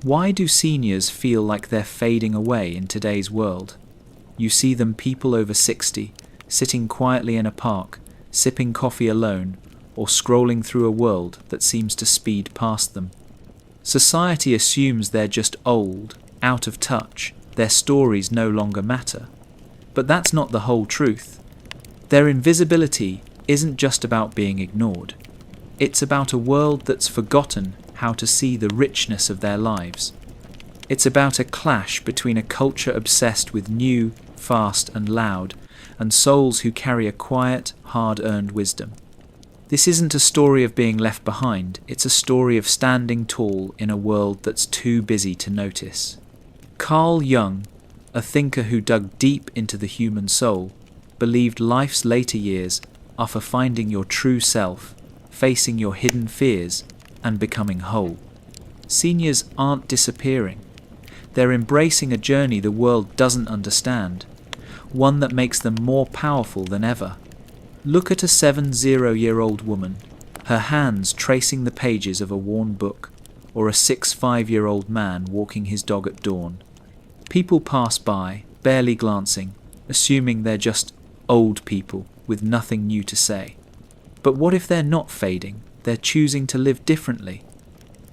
Why do seniors feel like they're fading away in today's world? You see them people over 60, sitting quietly in a park, sipping coffee alone, or scrolling through a world that seems to speed past them. Society assumes they're just old, out of touch, their stories no longer matter. But that's not the whole truth. Their invisibility isn't just about being ignored. It's about a world that's forgotten how to see the richness of their lives. It's about a clash between a culture obsessed with new, fast and loud, and souls who carry a quiet, hard-earned wisdom. This isn't a story of being left behind, it's a story of standing tall in a world that's too busy to notice. Carl Jung, a thinker who dug deep into the human soul, believed life's later years are for finding your true self, facing your hidden fears, and becoming whole. Seniors aren't disappearing. They're embracing a journey the world doesn't understand, one that makes them more powerful than ever. Look at a 70-year-old woman, her hands tracing the pages of a worn book, or a 65-year-old man walking his dog at dawn. People pass by, barely glancing, assuming they're just old people with nothing new to say. But what if they're not fading? They're choosing to live differently.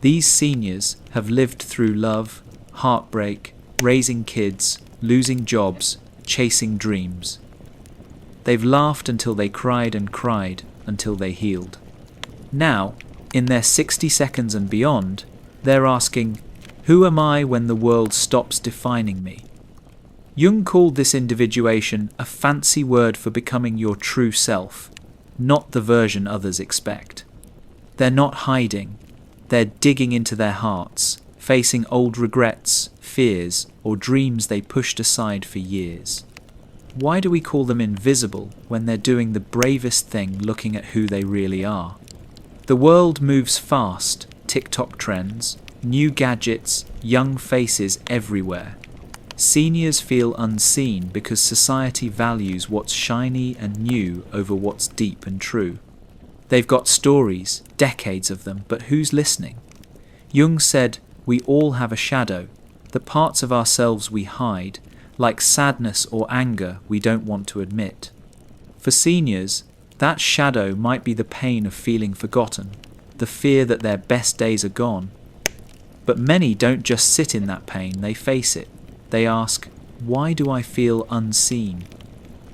These seniors have lived through love, heartbreak, raising kids, losing jobs, chasing dreams. They've laughed until they cried and cried until they healed. Now, in their 60 seconds and beyond, they're asking, who am I when the world stops defining me? Jung called this individuation a fancy word for becoming your true self, not the version others expect. They're not hiding, they're digging into their hearts, facing old regrets, fears, or dreams they pushed aside for years. Why do we call them invisible when they're doing the bravest thing looking at who they really are? The world moves fast, TikTok trends, new gadgets, young faces everywhere. Seniors feel unseen because society values what's shiny and new over what's deep and true. They've got stories, decades of them, but who's listening? Jung said, we all have a shadow, the parts of ourselves we hide, like sadness or anger we don't want to admit. For seniors, that shadow might be the pain of feeling forgotten, the fear that their best days are gone. But many don't just sit in that pain, they face it. They ask, why do I feel unseen?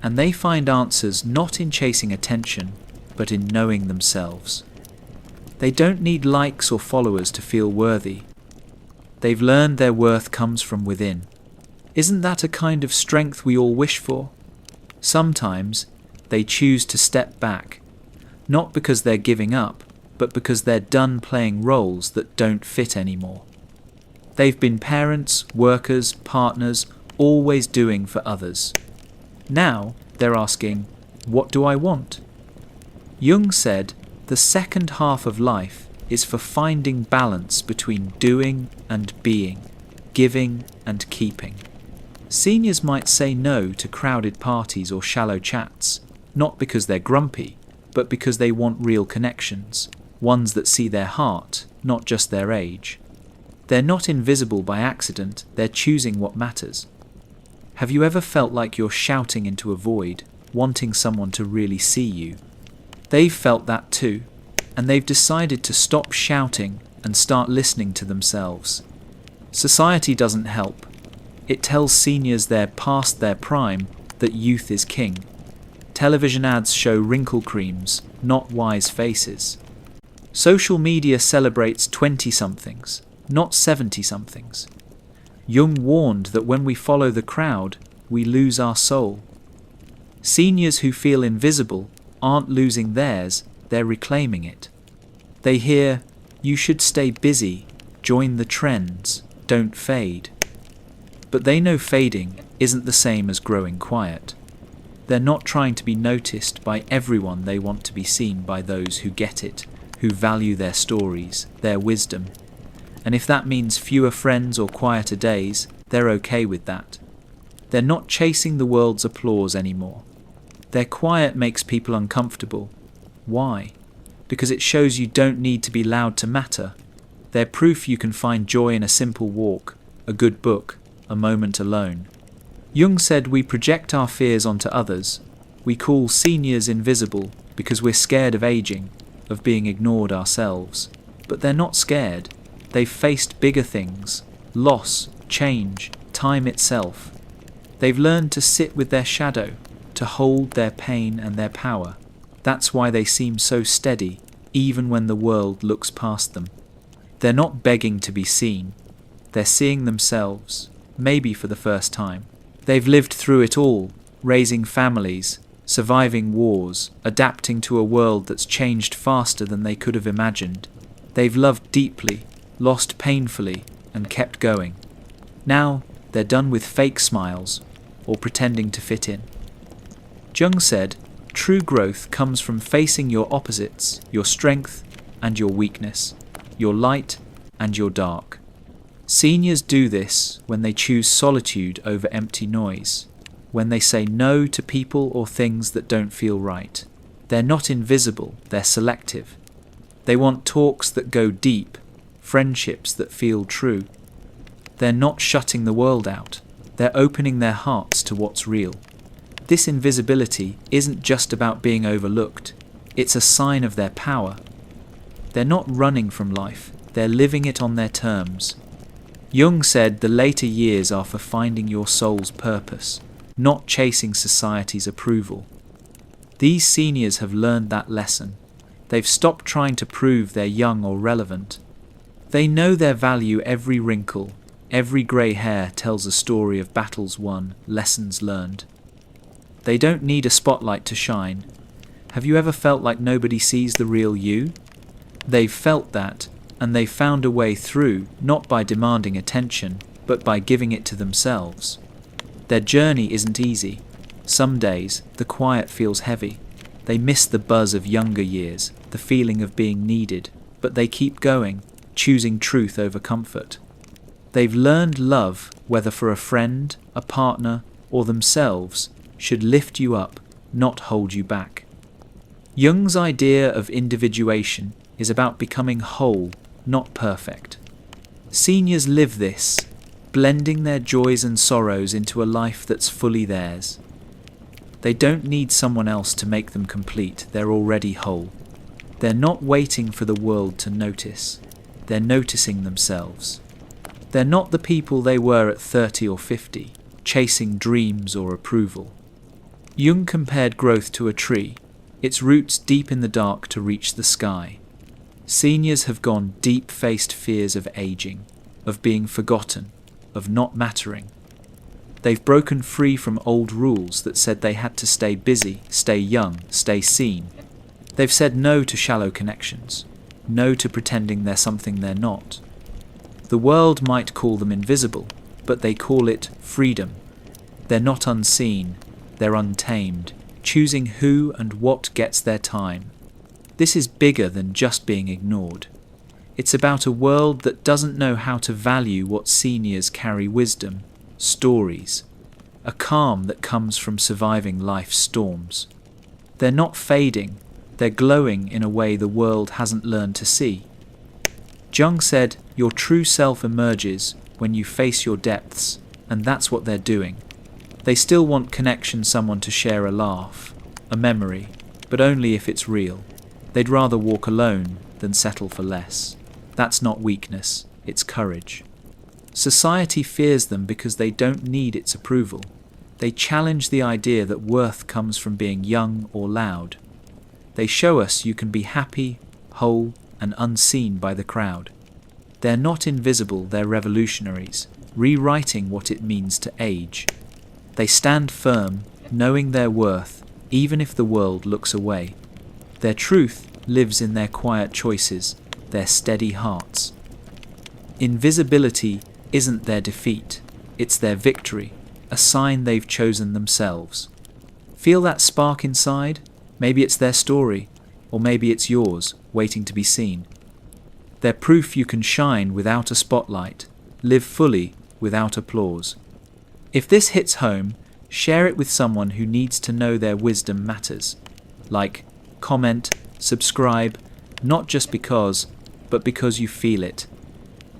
And they find answers not in chasing attention, but in knowing themselves. They don't need likes or followers to feel worthy. They've learned their worth comes from within. Isn't that a kind of strength we all wish for? Sometimes they choose to step back, not because they're giving up, but because they're done playing roles that don't fit anymore. They've been parents, workers, partners, always doing for others. Now they're asking, what do I want? Jung said, the second half of life is for finding balance between doing and being, giving and keeping. Seniors might say no to crowded parties or shallow chats, not because they're grumpy, but because they want real connections, ones that see their heart, not just their age. They're not invisible by accident, they're choosing what matters. Have you ever felt like you're shouting into a void, wanting someone to really see you? They've felt that too, and they've decided to stop shouting and start listening to themselves. Society doesn't help. It tells seniors they're past their prime, that youth is king. Television ads show wrinkle creams, not wise faces. Social media celebrates 20-somethings, not 70-somethings. Jung warned that when we follow the crowd, we lose our soul. Seniors who feel invisible aren't losing theirs, they're reclaiming it. They hear, you should stay busy, join the trends, don't fade. But they know fading isn't the same as growing quiet. They're not trying to be noticed by everyone, they want to be seen by those who get it, who value their stories, their wisdom. And if that means fewer friends or quieter days, they're okay with that. They're not chasing the world's applause anymore. Their quiet makes people uncomfortable. Why? Because it shows you don't need to be loud to matter. They're proof you can find joy in a simple walk, a good book, a moment alone. Jung said we project our fears onto others. We call seniors invisible because we're scared of aging, of being ignored ourselves. But they're not scared. They've faced bigger things: loss, change, time itself. They've learned to sit with their shadow, to hold their pain and their power. That's why they seem so steady, even when the world looks past them. They're not begging to be seen. They're seeing themselves, maybe for the first time. They've lived through it all, raising families, surviving wars, adapting to a world that's changed faster than they could have imagined. They've loved deeply, lost painfully, and kept going. Now, they're done with fake smiles or pretending to fit in. Jung said, true growth comes from facing your opposites, your strength and your weakness, your light and your dark. Seniors do this when they choose solitude over empty noise, when they say no to people or things that don't feel right. They're not invisible, they're selective. They want talks that go deep, friendships that feel true. They're not shutting the world out, they're opening their hearts to what's real. This invisibility isn't just about being overlooked, it's a sign of their power. They're not running from life, they're living it on their terms. Jung said the later years are for finding your soul's purpose, not chasing society's approval. These seniors have learned that lesson. They've stopped trying to prove they're young or relevant. They know their value. Every wrinkle, every grey hair tells a story of battles won, lessons learned. They don't need a spotlight to shine. Have you ever felt like nobody sees the real you? They've felt that, and they've found a way through, not by demanding attention, but by giving it to themselves. Their journey isn't easy. Some days, the quiet feels heavy. They miss the buzz of younger years, the feeling of being needed, but they keep going, choosing truth over comfort. They've learned love, whether for a friend, a partner, or themselves, should lift you up, not hold you back. Jung's idea of individuation is about becoming whole, not perfect. Seniors live this, blending their joys and sorrows into a life that's fully theirs. They don't need someone else to make them complete, they're already whole. They're not waiting for the world to notice, they're noticing themselves. They're not the people they were at 30 or 50, chasing dreams or approval. Jung compared growth to a tree, its roots deep in the dark to reach the sky. Seniors have gone deep, faced fears of aging, of being forgotten, of not mattering. They've broken free from old rules that said they had to stay busy, stay young, stay seen. They've said no to shallow connections, no to pretending they're something they're not. The world might call them invisible, but they call it freedom. They're not unseen, they're untamed, choosing who and what gets their time. This is bigger than just being ignored. It's about a world that doesn't know how to value what seniors carry: wisdom, stories, a calm that comes from surviving life's storms. They're not fading, they're glowing in a way the world hasn't learned to see. Jung said, your true self emerges when you face your depths, and that's what they're doing. They still want connection, someone to share a laugh, a memory, but only if it's real. They'd rather walk alone than settle for less. That's not weakness, it's courage. Society fears them because they don't need its approval. They challenge the idea that worth comes from being young or loud. They show us you can be happy, whole, and unseen by the crowd. They're not invisible, they're revolutionaries, rewriting what it means to age. They stand firm, knowing their worth, even if the world looks away. Their truth lives in their quiet choices, their steady hearts. Invisibility isn't their defeat, it's their victory, a sign they've chosen themselves. Feel that spark inside? Maybe it's their story, or maybe it's yours, waiting to be seen. They're proof you can shine without a spotlight, live fully without applause. If this hits home, share it with someone who needs to know their wisdom matters. Like, comment, subscribe, not just because, but because you feel it.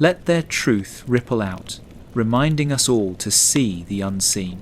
Let their truth ripple out, reminding us all to see the unseen.